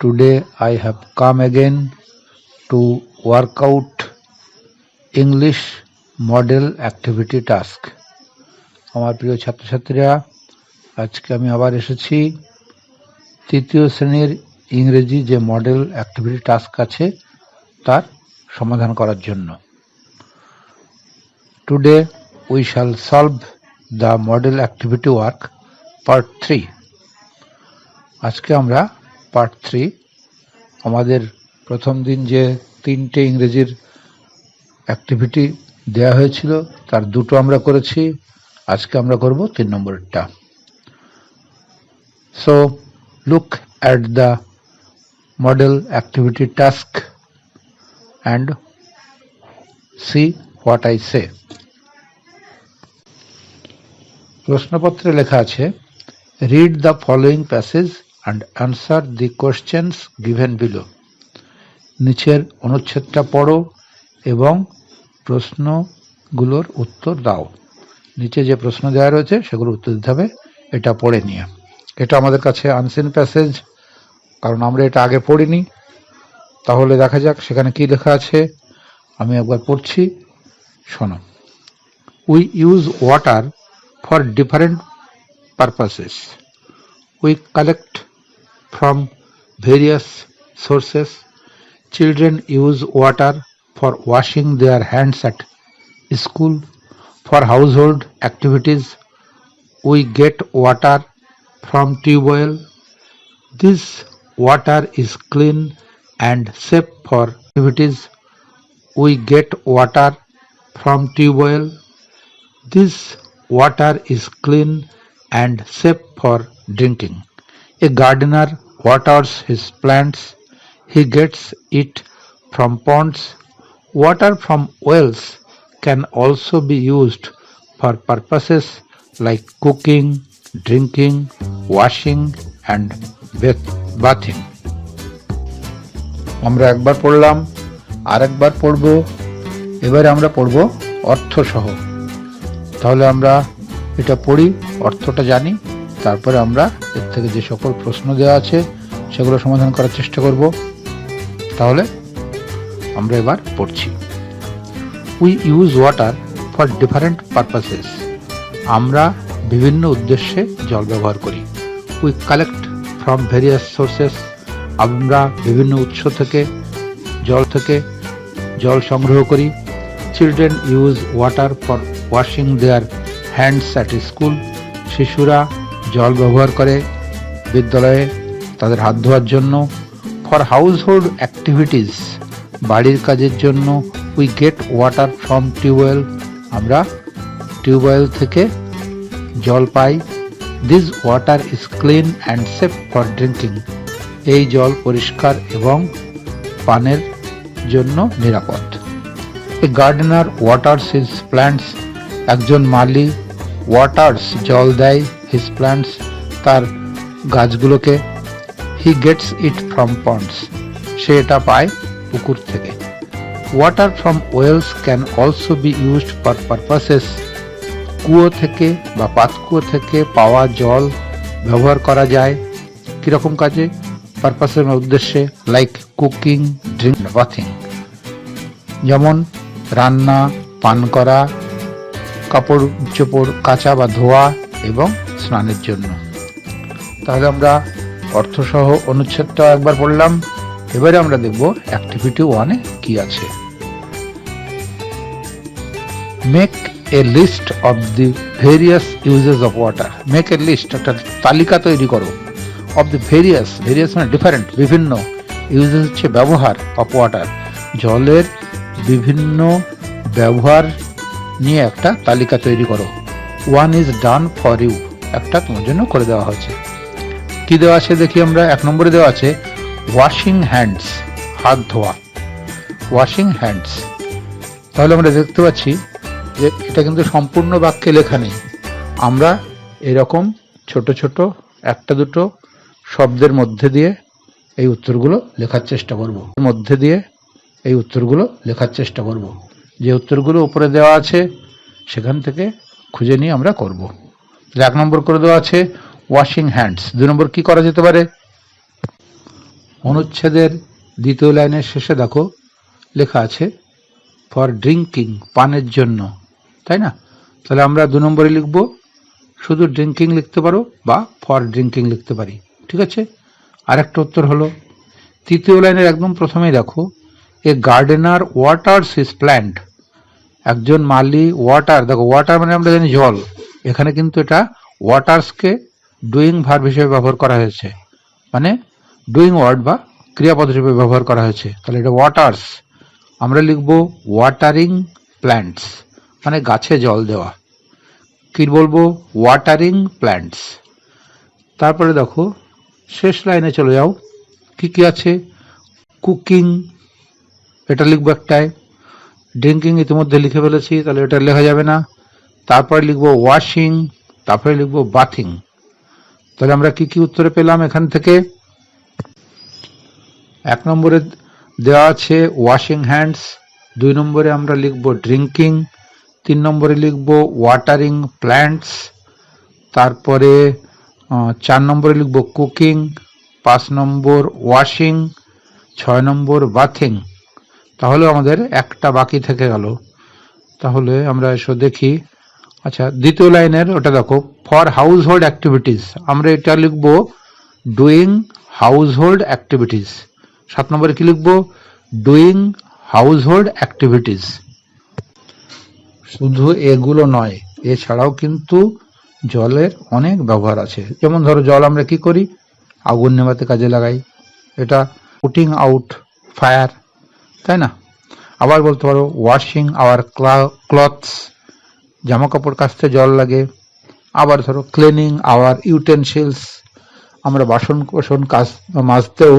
Today I have come again to work out English model activity task. আমার প্রিয় ছাত্রছাত্রীরা, আজকে আমি আবার এসেছি তৃতীয় শ্রেণীর ইংরেজি যে মডেল অ্যাক্টিভিটি টাস্ক আছে তার সমাধান করার জন্য। Today we shall solve the model activity work part 3. আজকে আমরা পার্ট 3 আমাদের প্রথম দিন যে তিনটে ইংরেজির অ্যাক্টিভিটি দেয়া হয়েছিল তার দুটো আমরা করেছি, আজকে আমরা করব 3 নম্বরটা। So look at the model activity task and see what I say. প্রশ্নপত্রে লেখা আছে, read the following passage and answer the questions given below. নিচের অনুচ্ছেদটা পড়ো এবং প্রশ্নগুলোর উত্তর দাও। নিচে যে প্রশ্ন দেওয়া রয়েছে সেগুলোর উত্তর দিতে হবে, এটা পড়ে নিয়ে। এটা আমাদের কাছে আনসিন প্যাসেজ, কারণ আমরা এটা আগে পড়িনি। তাহলে দেখা যাক সেখানে কি লেখা আছে। আমি একবার পড়ছি, শোনো। We use water for different purposes. We collect from various sources. Children use water for washing their hands at school. For household activities, we get water from tube well. This water is clean and safe for activities. We get water from tube well. This water is clean and safe for drinking. A gardener waters his plants. He gets it from ponds. Water from wells can also be used for purposes like cooking, drinking, washing and bathing. আমরা একবার পড়লাম, আরেকবার পড়ব। এবারে আমরা পড়ব অর্থ সহ। তাহলে আমরা এটা পড়ি, অর্থটা জানি, তারপরে আমরা এর থেকে যে সকল প্রশ্ন দেওয়া আছে সেগুলো সমাধান করার চেষ্টা করব। তাহলে আমরা এবার পড়ছি। We use water for different purposes. আমরা বিভিন্ন উদ্দেশ্যে জল ব্যবহার করি। We collect from various sources. আমরা বিভিন্ন উৎস থেকে জল সংগ্রহ করি। Children use water for washing their hands at school. শিশুরা জল ব্যবহার করে বিদ্যালয়ে তাদের হাত ধোয়ার জন্য। For household activities, বাড়ির কাজের জন্য we get water from tubewell. আমরা টিউবওয়েল থেকে জল পাই। This water is clean and safe for drinking. এই জল পরিষ্কার এবং পানের জন্য নিরাপদ। A gardener waters his plants. একজন মালি waters জল দেয় his plants তার গাছগুলোকে। He gets it from ponds. সে এটা পায় পুকুর থেকে। Water from wells can also be used for purposes. কুয়ো থেকে বা পাতকুয়ো থেকে পাওয়া জল ব্যবহার করা যায় কিরকম কাজে? পারপাসের উদ্দেশ্যে, লাইক কুকিং, ড্রিঙ্ক, বাথিং। যেমন রান্না, পান করা, কাপড় চোপড় কাচা বা ধোয়া এবং স্নানের জন্য। তাহলে আমরা অর্থসহ অনুচ্ছেদটা একবার পড়লাম। এবারে আমরা দেখব অ্যাক্টিভিটি 1-এ কি আছে। Make a list of the various uses of water. Make a list, একটা তালিকা তৈরি করো। অফ দি ভেরিয়াস মানে ডিফারেন্ট, বিভিন্ন, ইউজেস হচ্ছে ব্যবহার, অফ ওয়াটার জলের বিভিন্ন ব্যবহার নিয়ে একটা তালিকা তৈরি করো। One is done for you, একটা তোমার জন্য করে দেওয়া হয়েছে। কি দেওয়া আছে দেখি আমরা। 1 নম্বরে দেওয়া আছে ওয়াশিং হ্যান্ডস, হাত ধোয়া। ওয়াশিং হ্যান্ডস, তাহলে আমরা দেখতে পাচ্ছি যে এটা কিন্তু সম্পূর্ণ বাক্যে লেখা নেই। আমরা এরকম ছোট ছোট একটা দুটো শব্দের মধ্যে দিয়ে এই উত্তরগুলো লেখার চেষ্টা করব। যে উত্তরগুলো উপরে দেওয়া আছে সেখান থেকে খুঁজে নিয়ে আমরা করব। 1 নম্বর করে দেওয়া আছে ওয়াশিং হ্যান্ডস। 2 নম্বর কি করা যেতে পারে? অনুচ্ছেদের দ্বিতীয় লাইনের শেষে দেখো লেখা আছে ফর ড্রিঙ্কিং, পানের জন্য, তাই না? তাহলে আমরা 2 নম্বরে লিখব, শুধু ড্রিঙ্কিং লিখতে পারো বা ফর ড্রিঙ্কিং লিখতে পারি, ঠিক আছে? আরেকটা উত্তর হলো তৃতীয় লাইনের একদম প্রথমেই দেখো এ গার্ডেনার ওয়াটার্স হিজ প্ল্যান্ট। একজন মালি ওয়াটার, দেখো ওয়াটার মানে আমরা জানি জল, এখানে কিন্তু এটা ওয়াটার্সকে ডুইং ভার্ব হিসেবে ব্যবহার করা হয়েছে, মানে ডুইং ওয়ার্ড বা ক্রিয়াপদ হিসেবে ব্যবহার করা হয়েছে। তাহলে এটা ওয়াটার্স, আমরা লিখব ওয়াটারিং প্ল্যান্টস, মানে গাছে জল দেওয়া। কি বলবো? Watering plants. তারপরে দেখো শেষ লাইনে চলে যাও, কি কি আছে? কুকিং, এটা লিখবো একটাই। ড্রিঙ্কিং ইতিমধ্যে লিখে ফেলেছি, তাহলে এটা লেখা যাবে না। তারপরে লিখবো ওয়াশিং, তারপরে লিখবো বাথিং। তাহলে আমরা কি কি উত্তরে পেলাম এখান থেকে? 1 নম্বরে দেওয়া আছে ওয়াশিং হ্যান্ডস, 2 নম্বরে আমরা লিখবো ড্রিঙ্কিং, 3 নম্বরে লিখবো ওয়াটারিং প্ল্যান্টস, তারপরে 4 নম্বরে লিখবো কুকিং, 5 নম্বর ওয়াশিং, 6 নম্বর বাথিং। তাহলে আমাদের একটা বাকি থেকে গেল। তাহলে আমরা এসো দেখি। আচ্ছা, দ্বিতীয় লাইনের ওটা দেখো ফর হাউস হোল্ড অ্যাক্টিভিটিস, আমরা এটা লিখবো ডুইং হাউস হোল্ড অ্যাক্টিভিটিস। 7 নম্বরে কি লিখবো? Doing house hold activities. শুধু এগুলো নয়, এছাড়াও কিন্তু জলের অনেক ব্যবহার আছে। যেমন ধরো জল আমরা কি করি? আগুন নেভাতে কাজে লাগাই, এটা পুটিং আউট ফায়ার, তাই না? আবার বলতে পারো ওয়াশিং আওয়ার ক্লথস, জামা কাপড় কাচতে জল লাগে। আবার ধরো ক্লিনিং আওয়ার ইউটেনসিলস, আমরা বাসন কোসন মাজতেও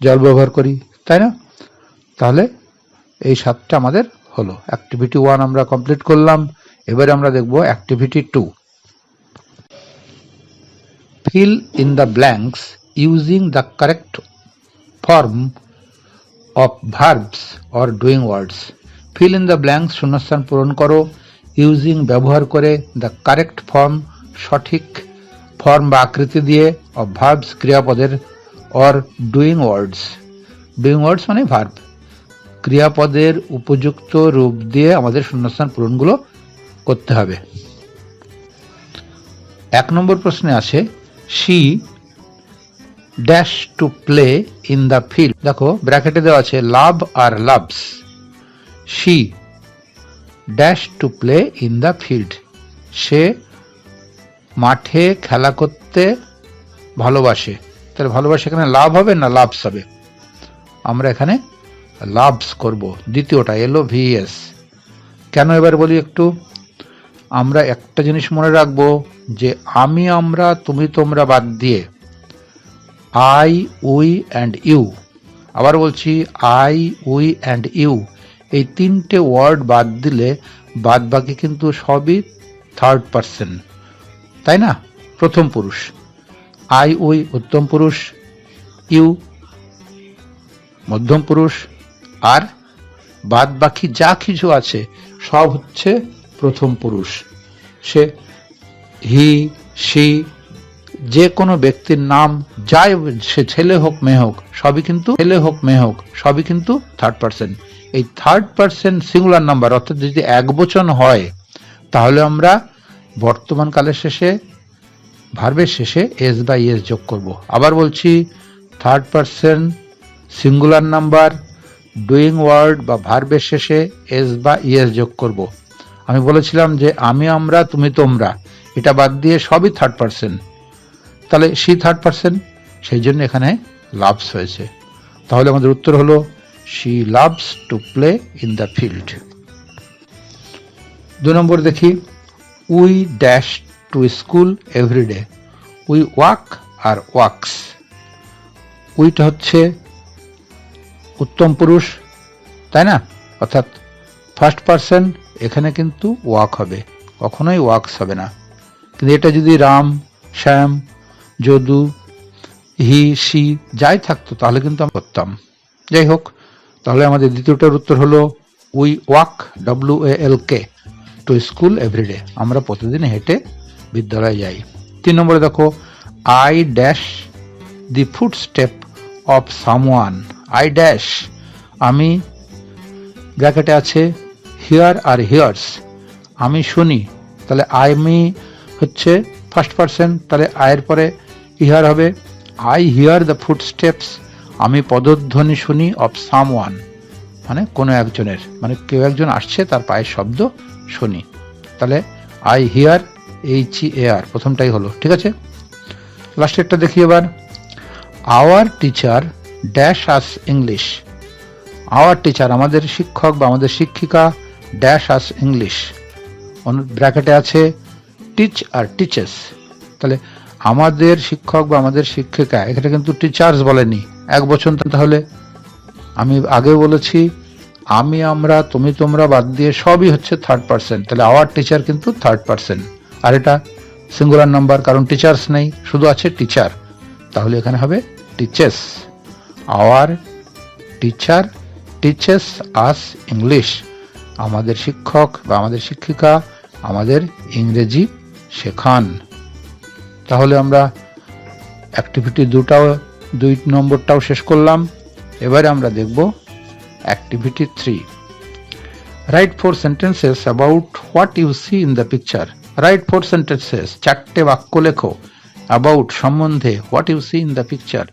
জল ব্যবহার করি, তাই না? তাহলে এই 7টা আমাদের হলো। অ্যাক্টিভিটি 1 আমরা কমপ্লিট করলাম। এবারে আমরা দেখব activity 2। Fill in the blanks using the correct form of verbs or doing words. Fill in the blanks, শূন্যস্থান পূরণ করো, ইউজিং ব্যবহার করে, দ্য কারেক্ট ফর্ম সঠিক ফর্ম বা আকৃতি দিয়ে, অফ ভার্বস ক্রিয়াপদের, or doing words, doing words মানে ভার্ব, ক্রিয়াপদের উপযুক্ত রূপ দিয়ে আমাদের শূন্যস্থান পূরণগুলো করতে হবে। 1 নম্বর প্রশ্নে আছে she dash to play in the field. দেখো ব্র্যাকেটে দেওয়া আছে লাভ আর loves. She dash to play in the field, সে মাঠে খেলা করতে ভালোবাসে। তাহলে ভালোবাসে এখানে লাভ হবে না লাভস হবে? আমরা এখানে লাভস করব, দ্বিতীয়টা LOVES। কেন এবার বলি একটু। আমরা একটা জিনিস মনে রাখবো যে আমি, আমরা, তুমি, তোমরা বাদ দিয়ে আই, উই অ্যান্ড ইউ, আবার বলছি আই, উই অ্যান্ড ইউ, এই 3টে ওয়ার্ড বাদ দিলে বাদ বাকি কিন্তু সবই থার্ড পারসন, তাই না? প্রথম পুরুষ। আই, উই উত্তম পুরুষ, ইউ মধ্যম পুরুষ, আর বাদ বাকি যা কিছু আছে সব হচ্ছে প্রথম পুরুষ। সে হি, সি, যে কোনো ব্যক্তির নাম যাই, সে ছেলে হোক মেয়ে হোক, সবই কিন্তু থার্ড পারসন। এই থার্ড পারসন সিঙ্গুলার নাম্বার, অর্থাৎ যদি একবচন হয় তাহলে আমরা বর্তমান কালের শেষে ভার্বের শেষে এস বা ইএস যোগ করব। আবার বলছি, third person singular number doing word বা ভার্বের শেষে এস বা ইএস যোগ করব। আমি বলেছিলাম যে আমি, আমরা, তুমি, তোমরা, এটা বাদ দিয়ে সবই থার্ড পারসন। তাহলে সি থার্ড পারসন, সেই জন্য এখানে লাভস হয়েছে। তাহলে আমাদের উত্তর হলো she loves to play in the field. 2 নম্বর দেখি, we dash to school everyday. We walk আর ওয়াক্স। উইটা হচ্ছে উত্তম পুরুষ, তাই না? অর্থাৎ ফার্স্ট পারসন, এখানে কিন্তু ওয়াক হবে, কখনোই ওয়াক্স হবে না। কিন্তু এটা যদি রাম, শ্যাম, যদু, হি, সি যাই থাকতো তাহলে কিন্তু আমি করতাম। যাই হোক, তাহলে আমাদের দ্বিতীয়টার উত্তর হলো we walk WALK to school every day. আমরা প্রতিদিন হেঁটে বিদ্যালয়ে যাই। 3 নম্বরে দেখো I dash the footstep of someone. I dash, আমি, ব্র্যাকেটে আছে হিয়ার আর হিয়ার্স, আমি শুনি, তাহলে আমি হচ্ছে ফার্স্ট পারসন, তাহলে আয়ের পরে হিয়ার হবে। আই হিয়ার দ্য ফুটস্টেপস, আমি পদধ্বনি শুনি, অফ সামওয়ান মানে কোনো একজনের, মানে কেউ একজন আসছে তার পায়ের শব্দ শুনি। তাহলে আই হিয়ার, HEAR, প্রথমটাই হলো, ঠিক আছে। লাস্টেরটা দেখি এবার। Our teacher dash us English. Our teacher, আমাদের শিক্ষক বা আমাদের শিক্ষিকা, ড্যাশ আস ইংলিশ, ব্র্যাকেটে আছে টিচ আর টিচেস। তাহলে আমাদের শিক্ষক বা আমাদের শিক্ষিকা, এখানে কিন্তু টিচার্স বলেনি, এক বচন। তাহলে আমি আগে বলেছি আমি, আমরা, তুমি, তোমরা বাদ দিয়ে সবই হচ্ছে থার্ড পারসন, তাহলে আওয়ার টিচার কিন্তু থার্ড পারসন। আর এটা সিঙ্গুলার নাম্বার, কারণ টিচার্স নেই, শুধু আছে টিচার, তাহলে এখানে হবে teaches. Our teacher teaches us English, আমাদের শিক্ষক বা আমাদের শিক্ষিকা আমাদের ইংরেজি শেখান। তাহলে আমরা অ্যাক্টিভিটি 2 নম্বরটাও শেষ করলাম। এবারে আমরা দেখব activity 3। Write 4 sentences about what you see in the picture. Write 4 sentences, 4টে বাক্য লেখো, অ্যাবাউট সম্বন্ধে, what you see in the picture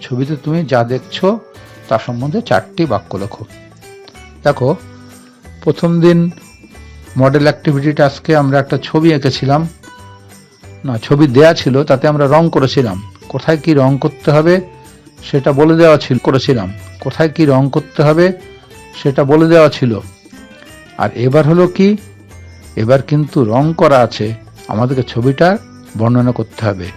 ছবিতে তুমি যা দেখছো তার সম্বন্ধে 4টি বাক্য লেখো। দেখো, প্রথম দিন মডেল অ্যাক্টিভিটি টাস্কে আমরা একটা ছবি এঁকেছিলাম, না ছবি দেয়া ছিল, তাতে আমরা রং করেছিলাম, কোথায় কি রং করতে হবে সেটা বলে দেওয়া ছিল, কোথায় কি রং করতে হবে সেটা বলে দেওয়া ছিল। আর এবার হলো কি, এবার কিন্তু রং করা আছে, আমাদেরকে ছবিটা বর্ণনা করতে হবে।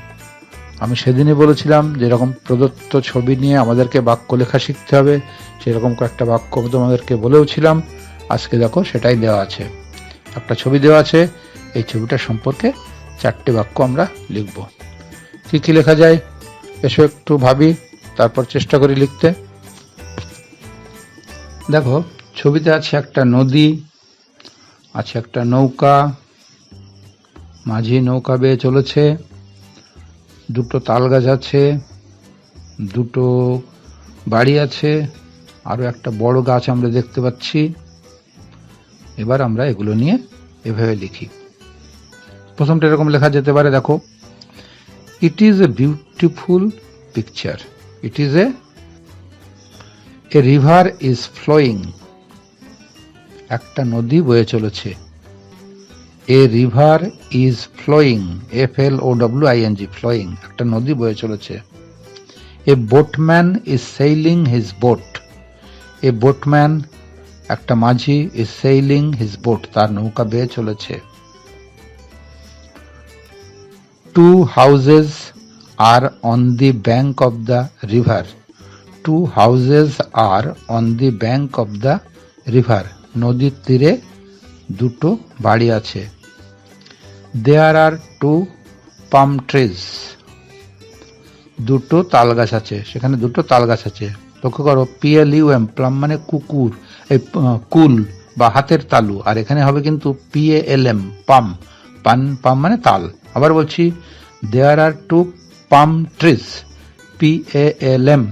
আমি সেদিনই বলেছিলাম যেরকম প্রদত্ত ছবি নিয়ে আমাদেরকে বাক্য লেখা শিখতে হবে, সেরকম কয়েকটা বাক্য তোমাদেরকে বলেওছিলাম। আজকে দেখো সেটাই দেওয়া আছে, একটা ছবি দেওয়া আছে, এই ছবিটার সম্পর্কে 4টে বাক্য আমরা লিখব। কি কি লেখা যায় এসো একটু ভাবি, তারপর চেষ্টা করি লিখতে। দেখো, ছবিতে আছে একটা নদী, আছে একটা নৌকা, মাঝি নৌকা বেয়ে চলেছে, 2টো তাল গাছ আছে, 2টো বাড়ি আছে, আরো একটা বড় গাছ আমরা দেখতে পাচ্ছি। এবার আমরা এগুলো নিয়ে এভাবে লিখি। প্রথমটা এরকম লেখা যেতে পারে, দেখো, it is a beautiful picture, it is a river is flowing, একটা নদী বয়ে চলেছে, এ river is flowing, FLOWING, flowing, একটা নদী বয়ে চলেছে। এ boatman is sailing his boat, A boatman, একটা মাঝি, ইজ সেইলিং হিজ বোট, তার নৌকা বেয়ে চলেছে। 2 houses are on the bank of the river, 2 houses are on the bank of the river, নদীর তীরে 2টো বাড়ি আছে। There are 2 palm trees, 2টো তাল গাছ আছে, সেখানে 2টো তাল গাছ আছে। লক্ষ্য করো, PLUM, প্লাম মানে কুকুর, এই কুল বা হাতের তালু, আর এখানে হবে কিন্তু PALM, পাম, পাম মানে তাল। আবার বলছি, there are 2 palm trees, PALM,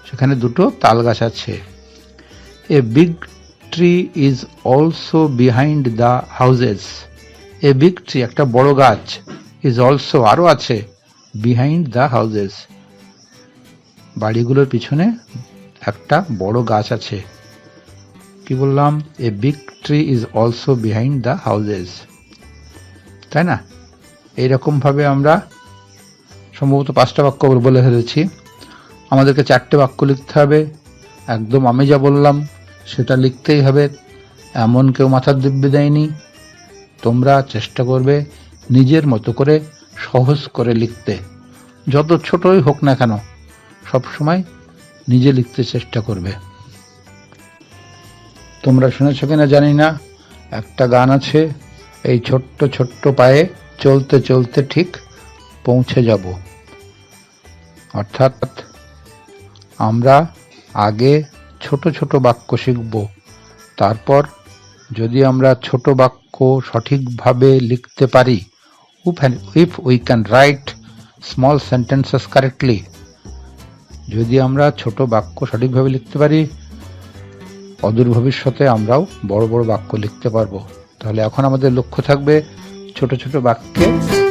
সেখানে 2টো তাল গাছ আছে। A big tree is also behind the houses, a big tree, একটা বড় গাছ, is also, আরো আছে, behind the houses, বাড়িগুলোর পিছনে একটা বড় গাছ আছে। কি বললাম? A big tree is also behind the houses, তাই না? এইরকম ভাবে আমরা সম্ভবত 5টা বাক্য বলে ফেলেছি। আমাদেরকে 4টে বাক্য লিখতে হবে, একদম আমি যা বললাম সেটা লিখতেই হবে, এমন কেউ মাথার দিব্যি দেয়নি। তোমরা চেষ্টা করবে নিজের মতো করে সহজ করে লিখতে, যত ছোটই হোক না কেন সবসময় নিজে লিখতে চেষ্টা করবে। তোমরা শুনেছো কিনা জানি না, একটা গান আছে, এই ছোট্ট ছোট্ট পায়ে চলতে চলতে ঠিক পৌঁছে যাব। অর্থাৎ আমরা আগে ছোট ছোট বাক্য শিখব, তারপর যদি আমরা ছোট বাক্য সঠিকভাবে লিখতে পারি, if we can write small sentences correctly, যদি আমরা ছোট বাক্য সঠিকভাবে লিখতে পারি, অদূর ভবিষ্যতে আমরাও বড় বড় বাক্য লিখতে পারবো। তাহলে এখন আমাদের লক্ষ্য থাকবে ছোট ছোট বাক্যে